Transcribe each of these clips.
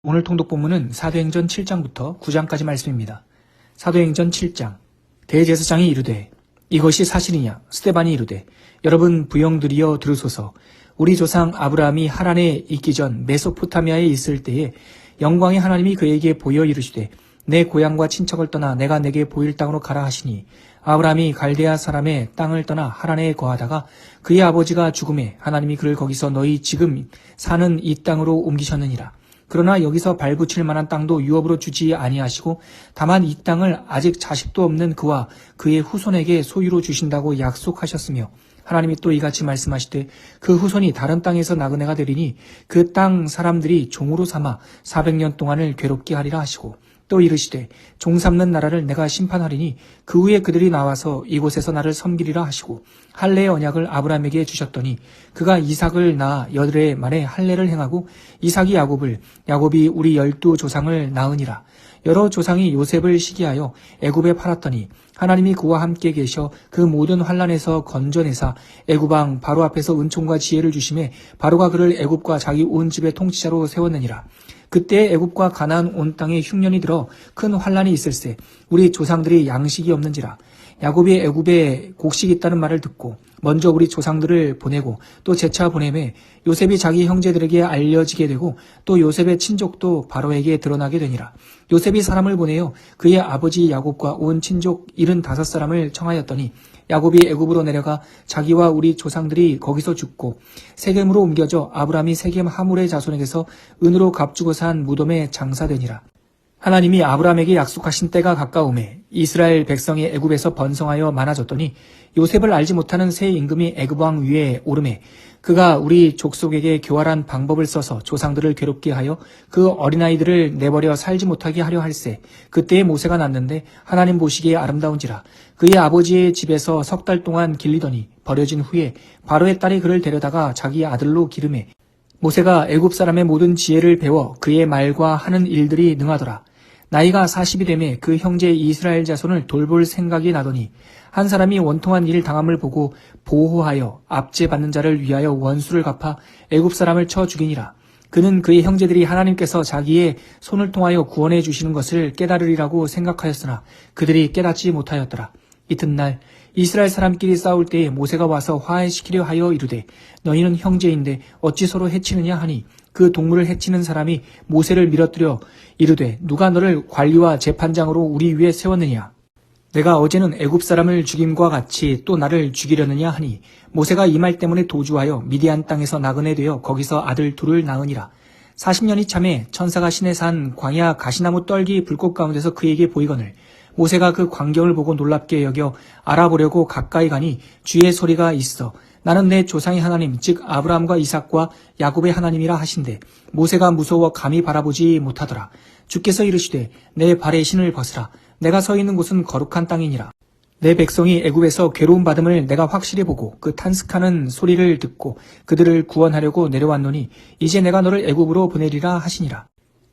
오늘 통독 본문은 사도행전 7장부터 9장까지 말씀입니다. 사도행전 7장. 대제사장이 이르되 이것이 사실이냐? 스데반이 이르되 여러분 부영들이여 들으소서. 우리 조상 아브라함이 하란에 있기 전 메소포타미아에 있을 때에 영광의 하나님이 그에게 보여 이르시되 내 고향과 친척을 떠나 내가 내게 보일 땅으로 가라 하시니 아브라함이 갈대아 사람의 땅을 떠나 하란에 거하다가 그의 아버지가 죽음에 하나님이 그를 거기서 너희 지금 사는 이 땅으로 옮기셨느니라. 그러나 여기서 발붙일 만한 땅도 유업으로 주지 아니하시고 다만 이 땅을 아직 자식도 없는 그와 그의 후손에게 소유로 주신다고 약속하셨으며 하나님이 또 이같이 말씀하시되 그 후손이 다른 땅에서 나그네가 되리니 그 땅 사람들이 종으로 삼아 400년 동안을 괴롭게 하리라 하시고 또 이르시되 종 삼는 나라를 내가 심판하리니 그 후에 그들이 나와서 이곳에서 나를 섬기리라 하시고 할례의 언약을 아브라함에게 주셨더니 그가 이삭을 낳아 열흘 만에 할례를 행하고 이삭이 야곱을 야곱이 우리 12조상을 낳으니라. 여러 조상이 요셉을 시기하여 애굽에 팔았더니 하나님이 그와 함께 계셔 그 모든 환난에서 건져내사 애굽 왕 바로 앞에서 은총과 지혜를 주심에 바로가 그를 애굽과 자기 온 집의 통치자로 세웠느니라. 그때 애굽과 가나안 온 땅에 흉년이 들어 큰 환난이 있을세 우리 조상들이 양식이 없는지라. 야곱이 애굽에 곡식이 있다는 말을 듣고 먼저 우리 조상들을 보내고 또 재차 보내매 요셉이 자기 형제들에게 알려지게 되고 또 요셉의 친족도 바로에게 드러나게 되니라. 요셉이 사람을 보내어 그의 아버지 야곱과 온 친족 75사람을 청하였더니 야곱이 애굽으로 내려가 자기와 우리 조상들이 거기서 죽고 세겜으로 옮겨져 아브라함이 세겜 하물의 자손에게서 은으로 값주고 산 무덤에 장사되니라. 하나님이 아브라함에게 약속하신 때가 가까우매 이스라엘 백성이 애굽에서 번성하여 많아졌더니 요셉을 알지 못하는 새 임금이 애굽 왕 위에 오르매 그가 우리 족속에게 교활한 방법을 써서 조상들을 괴롭게 하여 그 어린아이들을 내버려 살지 못하게 하려 할세. 그때에 모세가 낳는데 하나님 보시기에 아름다운지라. 그의 아버지의 집에서 석 달 동안 길리더니 버려진 후에 바로의 딸이 그를 데려다가 자기 아들로 기르매 모세가 애굽 사람의 모든 지혜를 배워 그의 말과 하는 일들이 능하더라. 나이가 40이 되매 그 형제 이스라엘 자손을 돌볼 생각이 나더니 한 사람이 원통한 일 당함을 보고 보호하여 압제받는 자를 위하여 원수를 갚아 애굽 사람을 쳐 죽이니라. 그는 그의 형제들이 하나님께서 자기의 손을 통하여 구원해 주시는 것을 깨달으리라고 생각하였으나 그들이 깨닫지 못하였더라. 이튿날 이스라엘 사람끼리 싸울 때에 모세가 와서 화해시키려 하여 이르되 너희는 형제인데 어찌 서로 해치느냐 하니 그 동물을 해치는 사람이 모세를 밀어뜨려 이르되 누가 너를 관리와 재판장으로 우리 위에 세웠느냐. 내가 어제는 애굽 사람을 죽임과 같이 또 나를 죽이려느냐 하니 모세가 이 말 때문에 도주하여 미디안 땅에서 나그네 되어 거기서 아들 둘을 낳으니라. 40년이 참에 천사가 시내 산 광야 가시나무 떨기 불꽃 가운데서 그에게 보이거늘 모세가 그 광경을 보고 놀랍게 여겨 알아보려고 가까이 가니 주의 소리가 있어 나는 내 조상의 하나님 즉 아브라함과 이삭과 야곱의 하나님이라 하신대 모세가 무서워 감히 바라보지 못하더라. 주께서 이르시되 내 발의 신을 벗으라. 내가 서 있는 곳은 거룩한 땅이니라. 내 백성이 애굽에서 괴로움 받음을 내가 확실히 보고 그 탄식하는 소리를 듣고 그들을 구원하려고 내려왔노니 이제 내가 너를 애굽으로 보내리라 하시니라.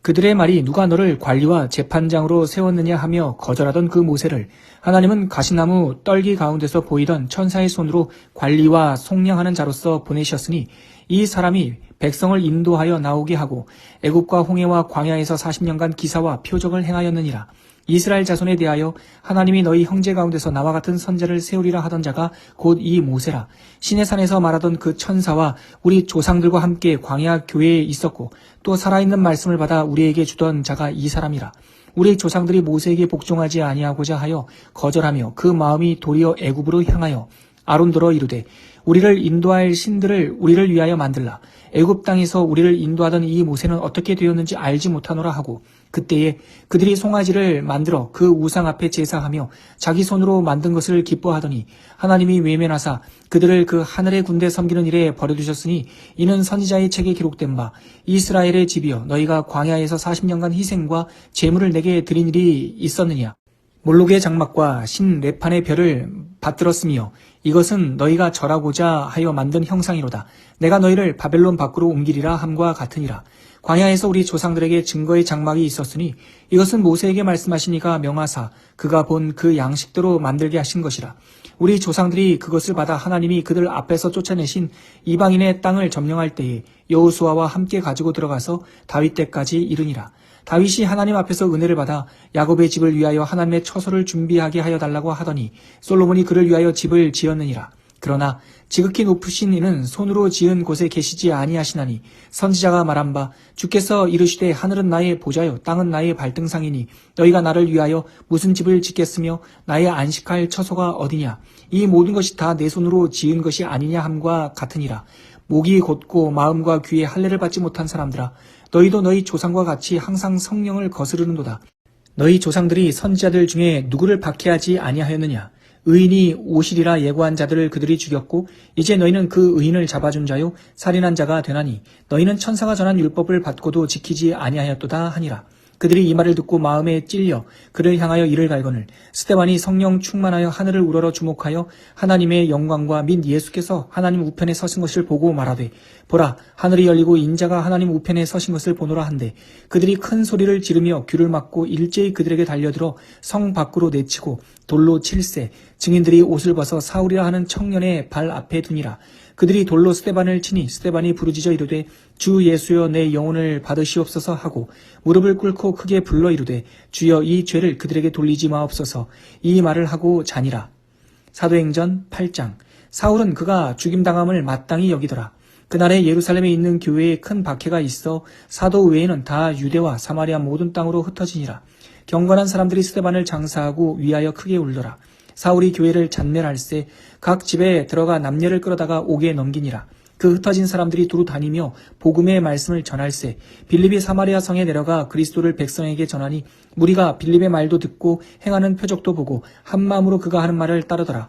그들의 말이 누가 너를 관리와 재판장으로 세웠느냐 하며 거절하던 그 모세를 하나님은 가시나무 떨기 가운데서 보이던 천사의 손으로 관리와 속량하는 자로서 보내셨으니 이 사람이 백성을 인도하여 나오게 하고 애굽과 홍해와 광야에서 40년간 기사와 표적을 행하였느니라. 이스라엘 자손에 대하여 하나님이 너희 형제 가운데서 나와 같은 선자를 세우리라 하던 자가 곧 이 모세라. 시내산에서 말하던 그 천사와 우리 조상들과 함께 광야 교회에 있었고 또 살아있는 말씀을 받아 우리에게 주던 자가 이 사람이라. 우리 조상들이 모세에게 복종하지 아니하고자 하여 거절하며 그 마음이 도리어 애굽으로 향하여 아론더러 이르되 우리를 인도할 신들을 우리를 위하여 만들라. 애굽 땅에서 우리를 인도하던 이 모세는 어떻게 되었는지 알지 못하노라 하고 그때에 그들이 송아지를 만들어 그 우상 앞에 제사하며 자기 손으로 만든 것을 기뻐하더니 하나님이 외면하사 그들을 그 하늘의 군대 섬기는 일에 버려두셨으니 이는 선지자의 책에 기록된 바 이스라엘의 집이여 너희가 광야에서 40년간 희생과 제물을 내게 드린 일이 있었느냐. 몰록의 장막과 신 레판의 별을 받들었으며 이것은 너희가 절하고자 하여 만든 형상이로다. 내가 너희를 바벨론 밖으로 옮기리라 함과 같으니라. 광야에서 우리 조상들에게 증거의 장막이 있었으니 이것은 모세에게 말씀하신 이가 명하사 그가 본 그 양식대로 만들게 하신 것이라. 우리 조상들이 그것을 받아 하나님이 그들 앞에서 쫓아내신 이방인의 땅을 점령할 때에 여호수아와 함께 가지고 들어가서 다윗 때까지 이르니라. 다윗이 하나님 앞에서 은혜를 받아 야곱의 집을 위하여 하나님의 처소를 준비하게 하여 달라고 하더니 솔로몬이 그를 위하여 집을 지었느니라. 그러나 지극히 높으신 이는 손으로 지은 곳에 계시지 아니하시나니 선지자가 말한 바 주께서 이르시되 하늘은 나의 보좌요 땅은 나의 발등상이니 너희가 나를 위하여 무슨 집을 짓겠으며 나의 안식할 처소가 어디냐. 이 모든 것이 다 내 손으로 지은 것이 아니냐 함과 같으니라. 목이 곧고 마음과 귀에 할례를 받지 못한 사람들아, 너희도 너희 조상과 같이 항상 성령을 거스르는도다. 너희 조상들이 선지자들 중에 누구를 박해하지 아니하였느냐. 의인이 오시리라 예고한 자들을 그들이 죽였고 이제 너희는 그 의인을 잡아준 자요 살인한 자가 되나니 너희는 천사가 전한 율법을 받고도 지키지 아니하였도다 하니라. 그들이 이 말을 듣고 마음에 찔려 그를 향하여 이를 갈거늘 스데반이 성령 충만하여 하늘을 우러러 주목하여 하나님의 영광과 및 예수께서 하나님 우편에 서신 것을 보고 말하되 보라 하늘이 열리고 인자가 하나님 우편에 서신 것을 보노라 한데 그들이 큰 소리를 지르며 귀를 막고 일제히 그들에게 달려들어 성 밖으로 내치고 돌로 칠세 증인들이 옷을 벗어 사울이라 하는 청년의 발 앞에 두니라. 그들이 돌로 스데반을 치니 스데반이 부르짖어 이르되 주 예수여 내 영혼을 받으시옵소서 하고 무릎을 꿇고 크게 불러 이르되 주여 이 죄를 그들에게 돌리지 마옵소서. 이 말을 하고 자니라. 사도행전 8장. 사울은 그가 죽임당함을 마땅히 여기더라. 그날에 예루살렘에 있는 교회에 큰 박해가 있어 사도 외에는 다 유대와 사마리아 모든 땅으로 흩어지니라. 경건한 사람들이 스데반을 장사하고 위하여 크게 울더라. 사울이 교회를 잔멸할세 각 집에 들어가 남녀를 끌어다가 옥에 넘기니라. 그 흩어진 사람들이 두루 다니며 복음의 말씀을 전할세 빌립이 사마리아 성에 내려가 그리스도를 백성에게 전하니 무리가 빌립의 말도 듣고 행하는 표적도 보고 한 마음으로 그가 하는 말을 따르더라.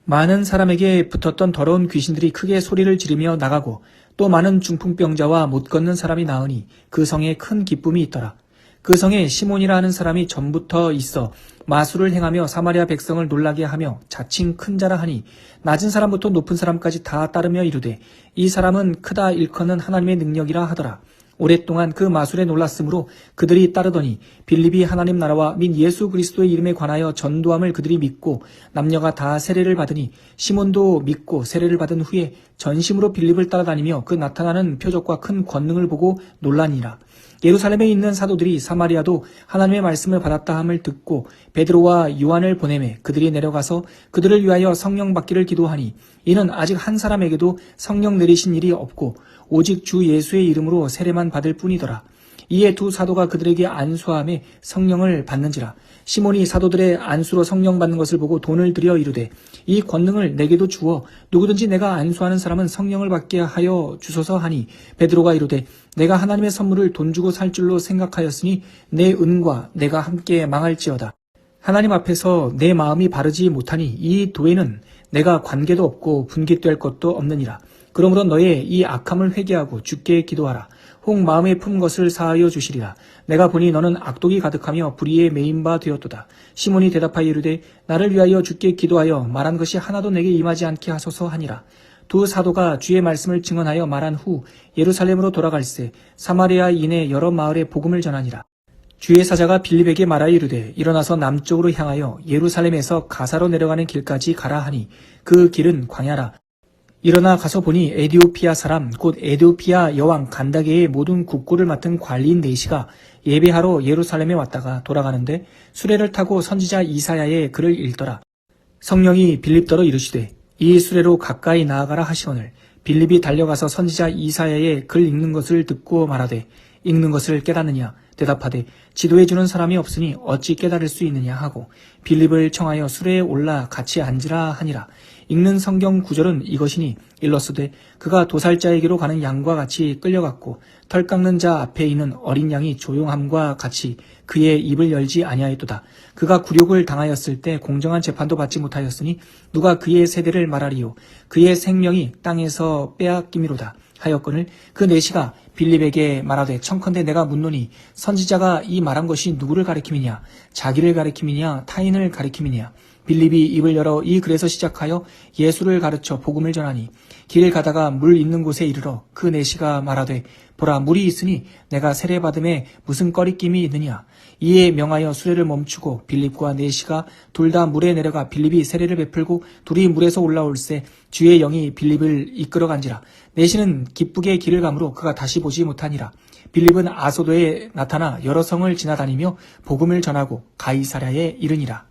많은 사람에게 붙었던 더러운 귀신들이 크게 소리를 지르며 나가고 또 많은 중풍병자와 못 걷는 사람이 나으니 그 성에 큰 기쁨이 있더라. 그 성에 시몬이라 하는 사람이 전부터 있어 마술을 행하며 사마리아 백성을 놀라게 하며 자칭 큰 자라 하니 낮은 사람부터 높은 사람까지 다 따르며 이르되 이 사람은 크다 일컫는 하나님의 능력이라 하더라. 오랫동안 그 마술에 놀랐으므로 그들이 따르더니 빌립이 하나님 나라와 및 예수 그리스도의 이름에 관하여 전도함을 그들이 믿고 남녀가 다 세례를 받으니 시몬도 믿고 세례를 받은 후에 전심으로 빌립을 따라다니며 그 나타나는 표적과 큰 권능을 보고 놀라니라. 예루살렘에 있는 사도들이 사마리아도 하나님의 말씀을 받았다 함을 듣고 베드로와 요한을 보내매 그들이 내려가서 그들을 위하여 성령 받기를 기도하니 이는 아직 한 사람에게도 성령 내리신 일이 없고 오직 주 예수의 이름으로 세례만 받을 뿐이더라. 이에 두 사도가 그들에게 안수함에 성령을 받는지라. 시몬이 사도들의 안수로 성령 받는 것을 보고 돈을 들여 이르되 이 권능을 내게도 주어 누구든지 내가 안수하는 사람은 성령을 받게 하여 주소서 하니 베드로가 이르되 내가 하나님의 선물을 돈 주고 살 줄로 생각하였으니 내 은과 내가 함께 망할지어다. 하나님 앞에서 내 마음이 바르지 못하니 이 도에는 내가 관계도 없고 분깃될 것도 없느니라. 그러므로 너의 이 악함을 회개하고 주께 기도하라. 혹 마음에 품 것을 사하여 주시리라. 내가 보니 너는 악독이 가득하며 불의에 매인 바 되었도다. 시몬이 대답하여 이르되 나를 위하여 주께 기도하여 말한 것이 하나도 내게 임하지 않게 하소서 하니라. 두 사도가 주의 말씀을 증언하여 말한 후 예루살렘으로 돌아갈새 사마리아 이내 여러 마을에 복음을 전하니라. 주의 사자가 빌립에게 말하여 이르되 일어나서 남쪽으로 향하여 예루살렘에서 가사로 내려가는 길까지 가라 하니 그 길은 광야라. 일어나 가서 보니 에디오피아 사람 곧 에디오피아 여왕 간다게의 모든 국고를 맡은 관리인 네시가 예배하러 예루살렘에 왔다가 돌아가는데 수레를 타고 선지자 이사야의 글을 읽더라. 성령이 빌립더러 이르시되 이 수레로 가까이 나아가라 하시거늘 빌립이 달려가서 선지자 이사야의 글 읽는 것을 듣고 말하되 읽는 것을 깨닫느냐 대답하되 지도해주는 사람이 없으니 어찌 깨달을 수 있느냐 하고 빌립을 청하여 수레에 올라 같이 앉으라 하니라. 읽는 성경 구절은 이것이니 일러스되 그가 도살자에게로 가는 양과 같이 끌려갔고 털 깎는 자 앞에 있는 어린 양이 조용함과 같이 그의 입을 열지 아니하였도다. 그가 굴욕을 당하였을 때 공정한 재판도 받지 못하였으니 누가 그의 세대를 말하리요. 그의 생명이 땅에서 빼앗김이로다 하였거늘 그 내시가 빌립에게 말하되 청컨대 내가 묻노니 선지자가 이 말한 것이 누구를 가리킴이냐 자기를 가리킴이냐 타인을 가리킴이냐. 빌립이 입을 열어 이 글에서 시작하여 예수를 가르쳐 복음을 전하니 길을 가다가 물 있는 곳에 이르러 그 내시가 말하되 보라 물이 있으니 내가 세례받음에 무슨 꺼리낌이 있느냐. 이에 명하여 수레를 멈추고 빌립과 내시가 둘 다 물에 내려가 빌립이 세례를 베풀고 둘이 물에서 올라올새 주의 영이 빌립을 이끌어간지라. 내시는 기쁘게 길을 가므로 그가 다시 보지 못하니라. 빌립은 아소도에 나타나 여러 성을 지나다니며 복음을 전하고 가이사랴에 이르니라.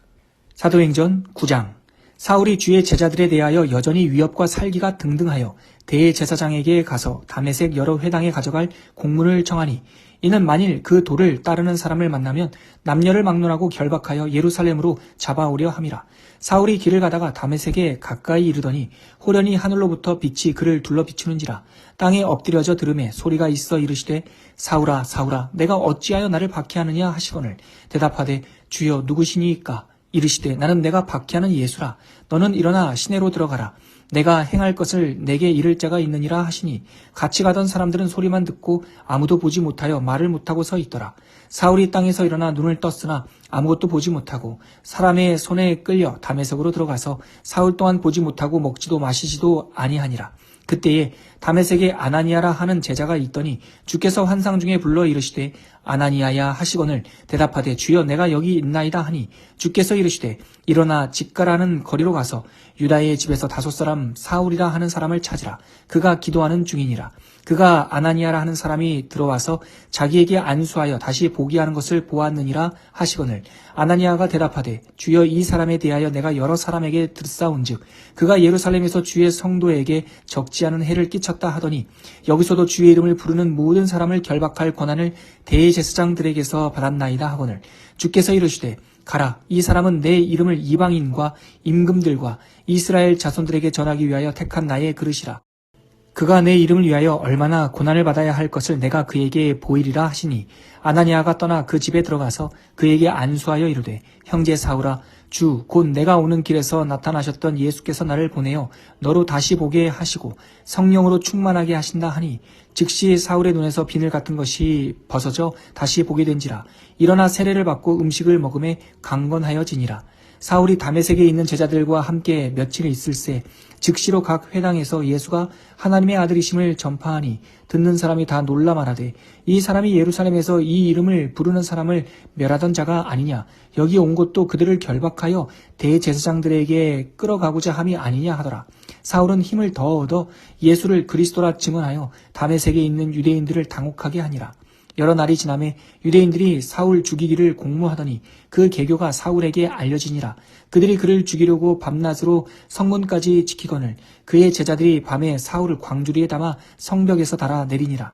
사도행전 9장. 사울이 주의 제자들에 대하여 여전히 위협과 살기가 등등하여 대제사장에게 가서 다메섹 여러 회당에 가져갈 공문을 청하니 이는 만일 그 도를 따르는 사람을 만나면 남녀를 막론하고 결박하여 예루살렘으로 잡아오려 함이라. 사울이 길을 가다가 다메섹에 가까이 이르더니 호련히 하늘로부터 빛이 그를 둘러 비추는지라. 땅에 엎드려져 들음에 소리가 있어 이르시되 사울아 사울아 내가 어찌하여 나를 박해하느냐 하시거늘 대답하되 주여 누구시니이까. 이르시되 나는 내가 박해하는 예수라. 너는 일어나 시내로 들어가라. 내가 행할 것을 내게 이를 자가 있느니라 하시니 같이 가던 사람들은 소리만 듣고 아무도 보지 못하여 말을 못하고 서 있더라. 사울이 땅에서 일어나 눈을 떴으나 아무것도 보지 못하고 사람의 손에 끌려 다메섹으로 들어가서 사흘 동안 보지 못하고 먹지도 마시지도 아니하니라. 그때에 다메섹에 아나니아라 하는 제자가 있더니 주께서 환상 중에 불러 이르시되 아나니아야 하시거늘 대답하되 주여 내가 여기 있나이다 하니 주께서 이르시되 일어나 집가라는 거리로 가서 유다의 집에서 5사람 사울이라 하는 사람을 찾으라. 그가 기도하는 중이니라. 그가 아나니아라 하는 사람이 들어와서 자기에게 안수하여 다시 보게 하는 것을 보았느니라 하시거늘 아나니아가 대답하되 주여 이 사람에 대하여 내가 여러 사람에게 듣사온즉 그가 예루살렘에서 주의 성도에게 적지 않은 해를 끼쳤다 하더니 여기서도 주의 이름을 부르는 모든 사람을 결박할 권한을 대제사장들에게서 받았나이다 하거늘 주께서 이르시되 가라. 이 사람은 내 이름을 이방인과 임금들과 이스라엘 자손들에게 전하기 위하여 택한 나의 그릇이라. 그가 내 이름을 위하여 얼마나 고난을 받아야 할 것을 내가 그에게 보이리라 하시니 아나니아가 떠나 그 집에 들어가서 그에게 안수하여 이르되 형제 사울아 주 곧 내가 오는 길에서 나타나셨던 예수께서 나를 보내어 너로 다시 보게 하시고 성령으로 충만하게 하신다 하니 즉시 사울의 눈에서 비늘 같은 것이 벗어져 다시 보게 된지라. 일어나 세례를 받고 음식을 먹음에 강건하여지니라. 사울이 다메섹에 있는 제자들과 함께 며칠 있을새 즉시로 각 회당에서 예수가 하나님의 아들이심을 전파하니 듣는 사람이 다 놀라 말하되 이 사람이 예루살렘에서 이 이름을 부르는 사람을 멸하던 자가 아니냐. 여기 온 것도 그들을 결박하여 대제사장들에게 끌어가고자 함이 아니냐 하더라. 사울은 힘을 더 얻어 예수를 그리스도라 증언하여 다메섹에 있는 유대인들을 당혹하게 하니라. 여러 날이 지나매 유대인들이 사울 죽이기를 공모하더니 그 계교가 사울에게 알려지니라. 그들이 그를 죽이려고 밤낮으로 성문까지 지키거늘 그의 제자들이 밤에 사울을 광주리에 담아 성벽에서 달아 내리니라.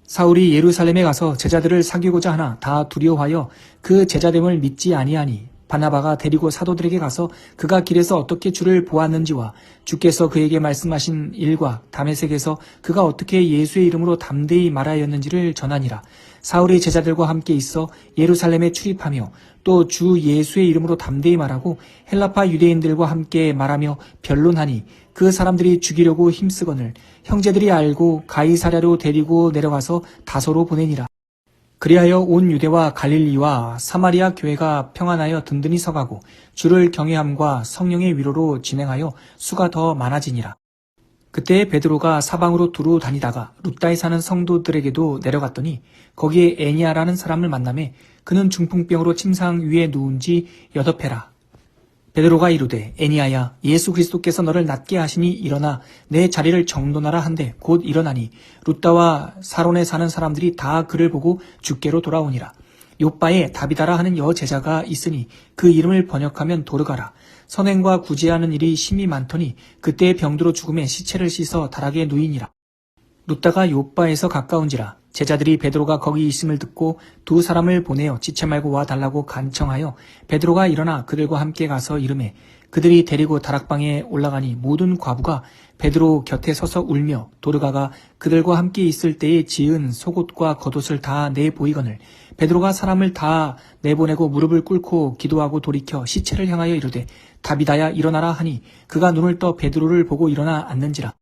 사울이 예루살렘에 가서 제자들을 사귀고자 하나 다 두려워하여 그 제자됨을 믿지 아니하니 바나바가 데리고 사도들에게 가서 그가 길에서 어떻게 주를 보았는지와 주께서 그에게 말씀하신 일과 다메섹에서 그가 어떻게 예수의 이름으로 담대히 말하였는지를 전하니라. 사울이 제자들과 함께 있어 예루살렘에 출입하며 또 주 예수의 이름으로 담대히 말하고 헬라파 유대인들과 함께 말하며 변론하니 그 사람들이 죽이려고 힘쓰거늘 형제들이 알고 가이사랴로 데리고 내려가서 다소로 보내니라. 그리하여 온 유대와 갈릴리와 사마리아 교회가 평안하여 든든히 서가고 주를 경외함과 성령의 위로로 진행하여 수가 더 많아지니라. 그때 베드로가 사방으로 두루 다니다가 룻다에 사는 성도들에게도 내려갔더니 거기에 애니아라는 사람을 만나매 그는 중풍병으로 침상 위에 누운 지 8해라. 베드로가 이르되 애니아야 예수 그리스도께서 너를 낫게 하시니 일어나 내 자리를 정돈하라 한데 곧 일어나니 룻다와 사론에 사는 사람들이 다 그를 보고 주께로 돌아오니라. 요빠에 다비다라 하는 여제자가 있으니 그 이름을 번역하면 도르가라. 선행과 구제하는 일이 심히 많더니 그때 병들어 죽음에 시체를 씻어 다락에 누이니라. 룻다가 요빠에서 가까운지라. 제자들이 베드로가 거기 있음을 듣고 2사람을 보내어 지체 말고 와 달라고 간청하여 베드로가 일어나 그들과 함께 가서 이르매 그들이 데리고 다락방에 올라가니 모든 과부가 베드로 곁에 서서 울며 도르가가 그들과 함께 있을 때에 지은 속옷과 겉옷을 다 내보이거늘 베드로가 사람을 다 내보내고 무릎을 꿇고 기도하고 돌이켜 시체를 향하여 이르되 다비다야 일어나라 하니 그가 눈을 떠 베드로를 보고 일어나 앉는지라.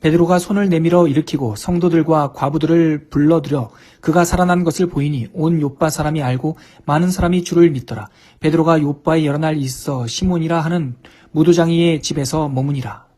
베드로가 손을 내밀어 일으키고 성도들과 과부들을 불러들여 그가 살아난 것을 보이니 온 요빠 사람이 알고 많은 사람이 주를 믿더라. 베드로가 요빠에 여러 날 있어 시몬이라 하는 무도장이의 집에서 머무니라.